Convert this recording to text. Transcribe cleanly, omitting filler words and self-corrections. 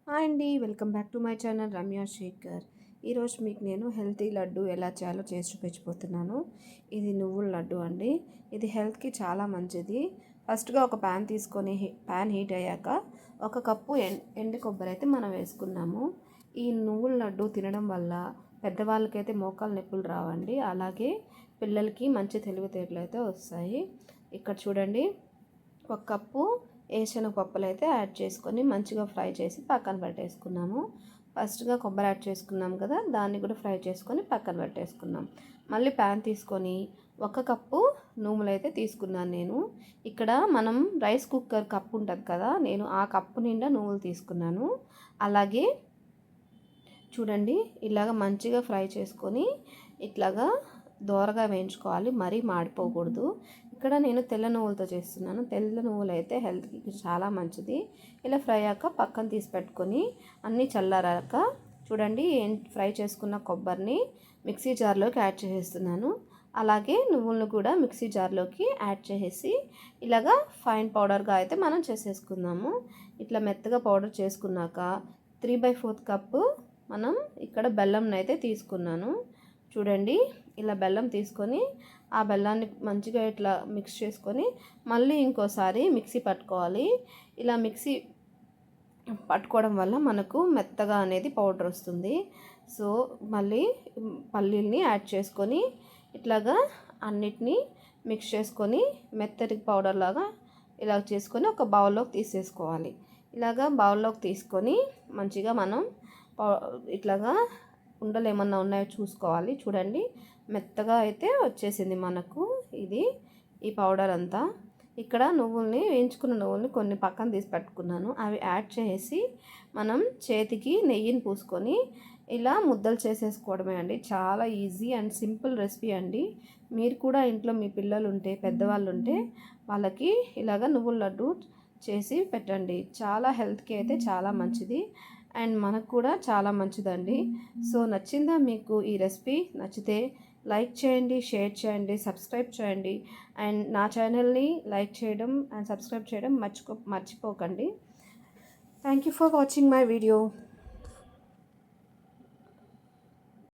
Hi అండి, welcome back to my channel Ramya Shekhar. ఈరోజు మీకు నేను హెల్తీ లడ్డు ఎలా చేయాలో చేసి చూపించబోతున్నాను. ఇది నువ్వుల లడ్డు అండి. ఇది హెల్త్కి చాలా మంచిది. ఫస్ట్గా ఒక ప్యాన్ తీసుకొని ప్యాన్ హీట్ అయ్యాక 1 కప్పు ఎండు కొబ్బరి అయితే మనం వేసుకున్నాము. ఈ నువ్వుల లడ్డు తినడం వల్ల పెద్దవాళ్ళకైతే మోకాలు నొప్పులు రావండి. అలాగే పిల్లలకి మంచి తెలివితేటలు అయితే వస్తాయి. ఇక్కడ చూడండి, 1 కప్పు వేరుశనగ పప్పులు అయితే యాడ్ చేసుకొని మంచిగా ఫ్రై చేసి పక్కన పెట్టేసుకున్నాము. ఫస్ట్గా కొబ్బరి యాడ్ చేసుకున్నాం కదా, దాన్ని కూడా ఫ్రై చేసుకొని పక్కన పెట్టేసుకున్నాం. మళ్ళీ ప్యాన్ తీసుకొని 1 కప్పు నువ్వులు అయితే తీసుకున్నాను నేను. ఇక్కడ మనం రైస్ కుక్కర్ కప్పు ఉంటుంది కదా, నేను ఆ కప్పు నిండా నువ్వులు తీసుకున్నాను. అలాగే చూడండి, ఇలాగ మంచిగా ఫ్రై చేసుకొని ఇట్లాగా దోరగా వేయించుకోవాలి, మరీ మాడిపోకూడదు. ఇక్కడ నేను తెల్ల నువ్వులతో చేస్తున్నాను. తెల్ల నువ్వులు అయితే హెల్త్కి చాలా మంచిది. ఇలా ఫ్రై అయ్యాక పక్కన తీసి పెట్టుకొని అన్నీ చల్లారాక చూడండి, ఫ్రై చేసుకున్న కొబ్బరిని మిక్సీ జార్లోకి యాడ్ చేసేస్తున్నాను. అలాగే నువ్వులను కూడా మిక్సీ జార్లోకి యాడ్ చేసేసి ఇలాగా ఫైన్ పౌడర్గా అయితే మనం చేసేసుకుందాము. ఇట్లా మెత్తగా పౌడర్ చేసుకున్నాక 3/4 కప్పు మనం ఇక్కడ బెల్లంని అయితే తీసుకున్నాను. చూడండి, ఇలా బెల్లం తీసుకొని ఆ బెల్లాన్ని మంచిగా ఇట్లా మిక్స్ చేసుకొని మళ్ళీ ఇంకోసారి మిక్సీ పట్టుకోవాలి. ఇలా మిక్సీ పట్టుకోవడం వల్ల మనకు మెత్తగా అనేది పౌడర్ వస్తుంది. సో మళ్ళీ పల్లీల్ని యాడ్ చేసుకొని ఇట్లాగా అన్నిటినీ మిక్స్ చేసుకొని మెత్తటి పౌడర్ లాగా ఇలా చేసుకొని ఒక బౌల్లోకి తీసేసుకోవాలి. ఇలాగా బౌల్లోకి తీసుకొని మంచిగా మనం ఇట్లాగా ఉండలు ఏమన్నా ఉన్నాయో చూసుకోవాలి. చూడండి, మెత్తగా అయితే వచ్చేసింది మనకు ఈ పౌడర్ అంతా. ఇక్కడ నువ్వుల్ని వేయించుకున్న నువ్వుల్ని కొన్ని పక్కన తీసి పెట్టుకున్నాను. అవి యాడ్ చేసి మనం చేతికి నెయ్యిని పూసుకొని ఇలా ముద్దలు చేసేసుకోవడమే అండి. చాలా ఈజీ అండ్ సింపుల్ రెసిపీ అండి. మీరు కూడా ఇంట్లో మీ పిల్లలు ఉంటే, పెద్దవాళ్ళు ఉంటే వాళ్ళకి ఇలాగ నువ్వుల లడ్డు చేసి పెట్టండి. చాలా హెల్త్కి అయితే చాలా మంచిది అండ్ మనకు కూడా చాలా మంచిదండి. సో నచ్చిందా మీకు ఈ రెసిపీ? నచ్చితే లైక్ చేయండి, షేర్ చేయండి, సబ్స్క్రైబ్ చేయండి అండ్ నా ఛానల్ని లైక్ చేయడం అండ్ సబ్స్క్రైబ్ చేయడం మర్చిపోకండి. Thank you for watching my video.